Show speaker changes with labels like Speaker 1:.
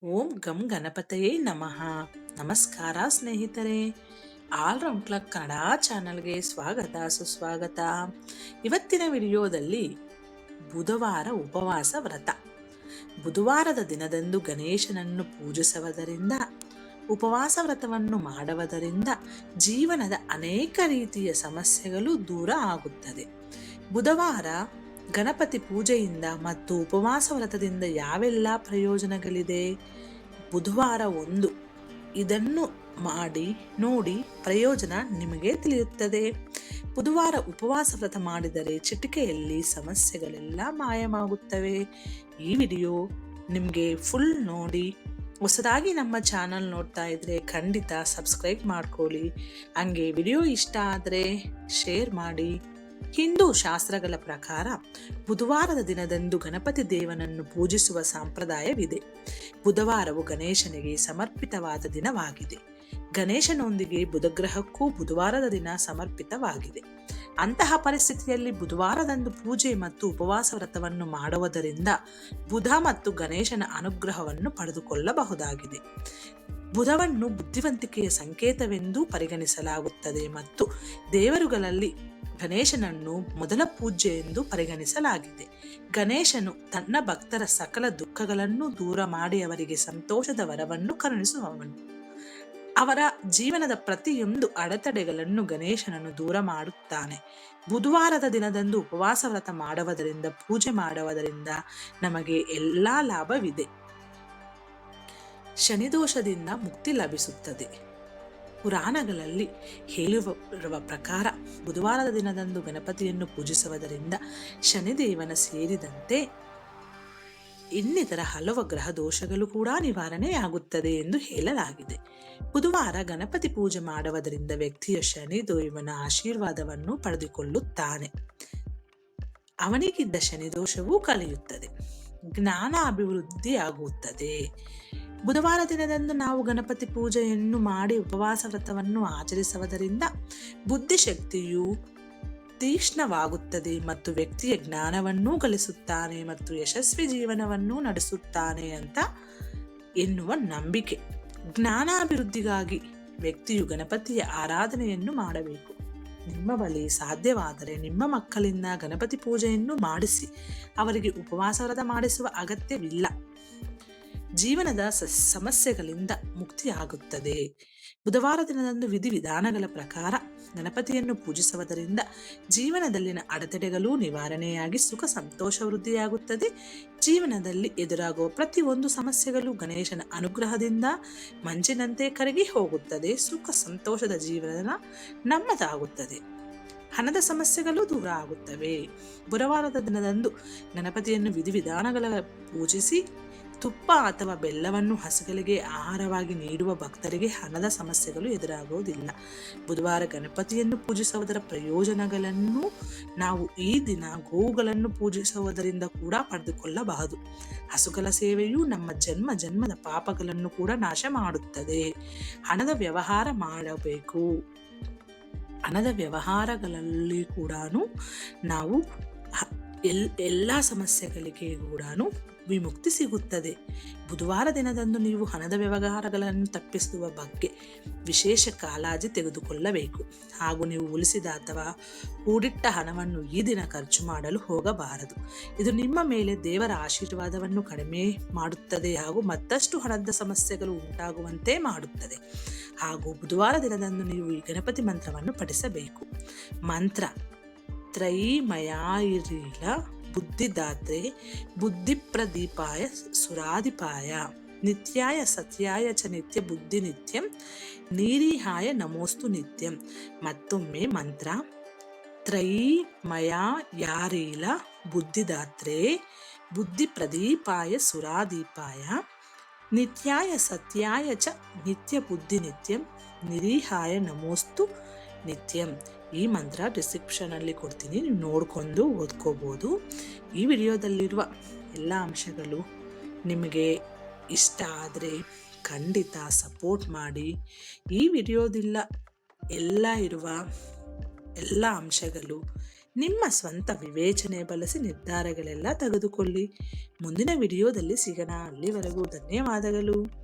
Speaker 1: ಓಂ ಗಂ ಗಣಪತಯೇ ನಮಃ. ನಮಸ್ಕಾರ ಸ್ನೇಹಿತರೆ. ಆಲ್ರೌಂಡ್ ಕ್ಲಾಕ್ ಕನ್ನಡ ಚಾನಲ್ಗೆ ಸ್ವಾಗತ ಸುಸ್ವಾಗತ. ಇವತ್ತಿನ ವಿಡಿಯೋದಲ್ಲಿ ಬುಧವಾರ ಉಪವಾಸ ವ್ರತ. ಬುಧವಾರದ ದಿನದಂದು ಗಣೇಶನನ್ನು ಪೂಜಿಸುವುದರಿಂದ, ಉಪವಾಸ ವ್ರತವನ್ನು ಮಾಡುವುದರಿಂದ ಜೀವನದ ಅನೇಕ ರೀತಿಯ ಸಮಸ್ಯೆಗಳು ದೂರ ಆಗುತ್ತದೆ. ಬುಧವಾರ ಗಣಪತಿ ಪೂಜೆಯಿಂದ ಮತ್ತು ಉಪವಾಸ ವ್ರತದಿಂದ ಯಾವೆಲ್ಲ ಪ್ರಯೋಜನಗಳಿದೆ? ಬುಧವಾರ 1 ಇದನ್ನು ಮಾಡಿ ನೋಡಿ, ಪ್ರಯೋಜನ ನಿಮಗೆ ತಿಳಿಯುತ್ತದೆ. ಬುಧವಾರ ಉಪವಾಸ ವ್ರತ ಮಾಡಿದರೆ ಚಿಟಿಕೆಯಲ್ಲಿ ಸಮಸ್ಯೆಗಳೆಲ್ಲ ಮಾಯವಾಗುತ್ತವೆ. ಈ ವಿಡಿಯೋ ನಿಮಗೆ ಫುಲ್ ನೋಡಿ. ಹೊಸದಾಗಿ ನಮ್ಮ ಚಾನಲ್ ನೋಡ್ತಾ ಇದ್ರೆ ಖಂಡಿತ ಸಬ್ಸ್ಕ್ರೈಬ್ ಮಾಡ್ಕೊಳ್ಳಿ. ಹಂಗೆ ವಿಡಿಯೋ ಇಷ್ಟ ಆದರೆ ಶೇರ್ ಮಾಡಿ. ಹಿಂದೂ ಶಾಸ್ತ್ರಗಳ ಪ್ರಕಾರ ಬುಧವಾರದ ದಿನದಂದು ಗಣಪತಿ ದೇವನನ್ನು ಪೂಜಿಸುವ ಸಂಪ್ರದಾಯವಿದೆ. ಬುಧವಾರವು ಗಣೇಶನಿಗೆ ಸಮರ್ಪಿತವಾದ ದಿನವಾಗಿದೆ. ಗಣೇಶನೊಂದಿಗೆ ಬುಧಗ್ರಹಕ್ಕೂ ಬುಧವಾರದ ದಿನ ಸಮರ್ಪಿತವಾಗಿದೆ. ಅಂತಹ ಪರಿಸ್ಥಿತಿಯಲ್ಲಿ ಬುಧವಾರದಂದು ಪೂಜೆ ಮತ್ತು ಉಪವಾಸ ವ್ರತವನ್ನು ಮಾಡುವುದರಿಂದ ಬುಧ ಮತ್ತು ಗಣೇಶನ ಅನುಗ್ರಹವನ್ನು ಪಡೆದುಕೊಳ್ಳಬಹುದಾಗಿದೆ. ಬುಧವನ್ನು ಬುದ್ಧಿವಂತಿಕೆಯ ಸಂಕೇತವೆಂದು ಪರಿಗಣಿಸಲಾಗುತ್ತದೆ ಮತ್ತು ದೇವರುಗಳಲ್ಲಿ ಗಣೇಶನನ್ನು ಮೊದಲ ಪೂಜ್ಯ ಎಂದು ಪರಿಗಣಿಸಲಾಗಿದೆ. ಗಣೇಶನು ತನ್ನ ಭಕ್ತರ ಸಕಲ ದುಃಖಗಳನ್ನು ದೂರ ಮಾಡಿ ಅವರಿಗೆ ಸಂತೋಷದ ವರವನ್ನು ಕರುಣಿಸುವವನು. ಅವರ ಜೀವನದ ಪ್ರತಿಯೊಂದು ಅಡೆತಡೆಗಳನ್ನು ಗಣೇಶನನ್ನು ದೂರ ಮಾಡುತ್ತಾನೆ. ಬುಧವಾರದ ದಿನದಂದು ಉಪವಾಸ ವ್ರತ ಮಾಡುವುದರಿಂದ, ಪೂಜೆ ಮಾಡುವುದರಿಂದ ನಮಗೆ ಎಲ್ಲಾ ಲಾಭವಿದೆ. ಶನಿದೋಷದಿಂದ ಮುಕ್ತಿ ಲಭಿಸುತ್ತದೆ. ಪುರಾಣಗಳಲ್ಲಿ ಹೇಳಿರುವ ಪ್ರಕಾರ ಬುಧವಾರದ ದಿನದಂದು ಗಣಪತಿಯನ್ನು ಪೂಜಿಸುವುದರಿಂದ ಶನಿದೇವನ ಸೇರಿದಂತೆ ಇನ್ನಿತರ ಹಲವು ಗ್ರಹ ದೋಷಗಳು ಕೂಡ ನಿವಾರಣೆಯಾಗುತ್ತದೆ ಎಂದು ಹೇಳಲಾಗಿದೆ. ಬುಧವಾರ ಗಣಪತಿ ಪೂಜೆ ಮಾಡುವುದರಿಂದ ವ್ಯಕ್ತಿಯ ಶನಿದೇವನ ಆಶೀರ್ವಾದವನ್ನು ಪಡೆದುಕೊಳ್ಳುತ್ತಾನೆ. ಅವನಿಗಿದ್ದ ಶನಿದೋಷವೂ ಕಳೆಯುತ್ತದೆ. ಜ್ಞಾನ ಅಭಿವೃದ್ಧಿಯಾಗುತ್ತದೆ. ಬುಧವಾರ ದಿನದಂದು ನಾವು ಗಣಪತಿ ಪೂಜೆಯನ್ನು ಮಾಡಿ ಉಪವಾಸ ವ್ರತವನ್ನು ಆಚರಿಸುವುದರಿಂದ ಬುದ್ಧಿಶಕ್ತಿಯು ತೀಕ್ಷ್ಣವಾಗುತ್ತದೆ ಮತ್ತು ವ್ಯಕ್ತಿಯ ಜ್ಞಾನವನ್ನೂ ಗಳಿಸುತ್ತಾನೆ ಮತ್ತು ಯಶಸ್ವಿ ಜೀವನವನ್ನು ನಡೆಸುತ್ತಾನೆ ಅಂತ ಎನ್ನುವ ನಂಬಿಕೆ. ಜ್ಞಾನಾಭಿವೃದ್ಧಿಗಾಗಿ ವ್ಯಕ್ತಿಯು ಗಣಪತಿಯ ಆರಾಧನೆಯನ್ನು ಮಾಡಬೇಕು. ನಿಮ್ಮ ಬಳಿ ಸಾಧ್ಯವಾದರೆ ನಿಮ್ಮ ಮಕ್ಕಳಿಂದ ಗಣಪತಿ ಪೂಜೆಯನ್ನು ಮಾಡಿಸಿ. ಅವರಿಗೆ ಉಪವಾಸ ವ್ರತ ಮಾಡಿಸುವ ಅಗತ್ಯವಿಲ್ಲ. ಜೀವನದ ಸಮಸ್ಯೆಗಳಿಂದ ಮುಕ್ತಿಯಾಗುತ್ತದೆ. ಬುಧವಾರ ದಿನದಂದು ವಿಧಿವಿಧಾನಗಳ ಪ್ರಕಾರ ಗಣಪತಿಯನ್ನು ಪೂಜಿಸುವುದರಿಂದ ಜೀವನದಲ್ಲಿನ ಅಡೆತಡೆಗಳು ನಿವಾರಣೆಯಾಗಿ ಸುಖ ಸಂತೋಷ ವೃದ್ಧಿಯಾಗುತ್ತದೆ. ಜೀವನದಲ್ಲಿ ಎದುರಾಗುವ ಪ್ರತಿಯೊಂದು ಸಮಸ್ಯೆಗಳು ಗಣೇಶನ ಅನುಗ್ರಹದಿಂದ ಮಂಜಿನಂತೆ ಕರಗಿ ಹೋಗುತ್ತದೆ. ಸುಖ ಸಂತೋಷದ ಜೀವನ ನಮ್ಮದಾಗುತ್ತದೆ. ಹಣದ ಸಮಸ್ಯೆಗಳು ದೂರ ಆಗುತ್ತವೆ. ಬುಧವಾರದ ದಿನದಂದು ಗಣಪತಿಯನ್ನು ವಿಧಿವಿಧಾನಗಳ ಪೂಜಿಸಿ ತುಪ್ಪ ಅಥವಾ ಬೆಲ್ಲವನ್ನು ಹಸುಗಳಿಗೆ ಆಹಾರವಾಗಿ ನೀಡುವ ಭಕ್ತರಿಗೆ ಹಣದ ಸಮಸ್ಯೆಗಳು ಎದುರಾಗುವುದಿಲ್ಲ. ಬುಧವಾರ ಗಣಪತಿಯನ್ನು ಪೂಜಿಸುವುದರ ಪ್ರಯೋಜನಗಳನ್ನು ನಾವು ಈ ದಿನ ಗೋವುಗಳನ್ನು ಪೂಜಿಸುವುದರಿಂದ ಕೂಡ ಪಡೆದುಕೊಳ್ಳಬಹುದು. ಹಸುಗಳ ಸೇವೆಯು ನಮ್ಮ ಜನ್ಮದ ಪಾಪಗಳನ್ನು ಕೂಡ ನಾಶ ಮಾಡುತ್ತದೆ. ಹಣದ ವ್ಯವಹಾರ ಮಾಡಬೇಕು. ಹಣದ ವ್ಯವಹಾರಗಳಲ್ಲಿ ಕೂಡ ನಾವು ಎಲ್ಲ ಸಮಸ್ಯೆಗಳಿಗೆ ಕೂಡ ವಿಮುಕ್ತಿ ಸಿಗುತ್ತದೆ. ಬುಧವಾರ ದಿನದಂದು ನೀವು ಹಣದ ವ್ಯವಹಾರಗಳನ್ನು ತಪ್ಪಿಸುವ ಬಗ್ಗೆ ವಿಶೇಷ ಕಾಳಜಿ ತೆಗೆದುಕೊಳ್ಳಬೇಕು. ಹಾಗೂ ನೀವು ಉಳಿಸಿದ ಅಥವಾ ಹೂಡಿಟ್ಟ ಹಣವನ್ನು ಈ ದಿನ ಖರ್ಚು ಮಾಡಲು ಹೋಗಬಾರದು. ಇದು ನಿಮ್ಮ ಮೇಲೆ ದೇವರ ಆಶೀರ್ವಾದವನ್ನು ಕಡಿಮೆ ಮಾಡುತ್ತದೆ ಹಾಗೂ ಮತ್ತಷ್ಟು ಹಣದ ಸಮಸ್ಯೆಗಳು ಉಂಟಾಗುವಂತೆ ಮಾಡುತ್ತದೆ. ಹಾಗೂ ಬುಧವಾರ ದಿನದಂದು ನೀವು ಈ ಗಣಪತಿ ಮಂತ್ರವನ್ನು ಪಠಿಸಬೇಕು. ಮಂತ್ರ: ತ್ರಯೀಮಯಾಯಿರೀಲ ಬುದ್ಧಿದಾತ್ರೆ ಬುದ್ಧಿಪ್ರದೀಪಾಯ ಸುರಾಧಿಪಾಯ ನಿತ್ಯಾಯ ಸತ್ಯಾಯ ಚ ನಿತ್ಯ ಬುದ್ಧಿ ನಿತ್ಯಂ ನೀರಿಹಾಯ ನಮೋಸ್ತು ನಿತ್ಯಂ. ಮತ್ತೊಮ್ಮೆ ಮಂತ್ರ: ತ್ರಯೀಮಯಾಯಾರೀಲ ಬುದ್ಧಿದಾತ್ರೆ ಬುದ್ಧಿಪ್ರದೀಪಾಯ ಸುರಾದೀಪಾಯ ನಿತ್ಯಾಯ ಸತ್ಯಾಯ ಚ ನಿತ್ಯ ಬುದ್ಧಿ ನಿತ್ಯಂ ನಿರೀಹಾಯ ನಮೋಸ್ತು ನಿತ್ಯಂ. ಈ ಮಂತ್ರ ಡಿಸ್ಕ್ರಿಪ್ಷನ್ ಅಲ್ಲಿ ಕೊಡ್ತೀನಿ, ನೀವು ನೋಡ್ಕೊಂಡು ಓದ್ಕೋಬಹುದು. ಈ ವಿಡಿಯೋದಲ್ಲಿರುವ ಎಲ್ಲ ಅಂಶಗಳು ನಿಮಗೆ ಇಷ್ಟ ಆದರೆ ಖಂಡಿತ ಸಪೋರ್ಟ್ ಮಾಡಿ. ಈ ವಿಡಿಯೋದಿಲ್ಲ ಇರುವ ಎಲ್ಲ ಅಂಶಗಳು ನಿಮ್ಮ ಸ್ವಂತ ವಿವೇಚನೆ ಬಳಸಿ ನಿರ್ಧಾರಗಳೆಲ್ಲ ತೆಗೆದುಕೊಳ್ಳಿ. ಮುಂದಿನ ವಿಡಿಯೋದಲ್ಲಿ ಸಿಗೋಣ. ಅಲ್ಲಿವರೆಗೂ ಧನ್ಯವಾದಗಳು.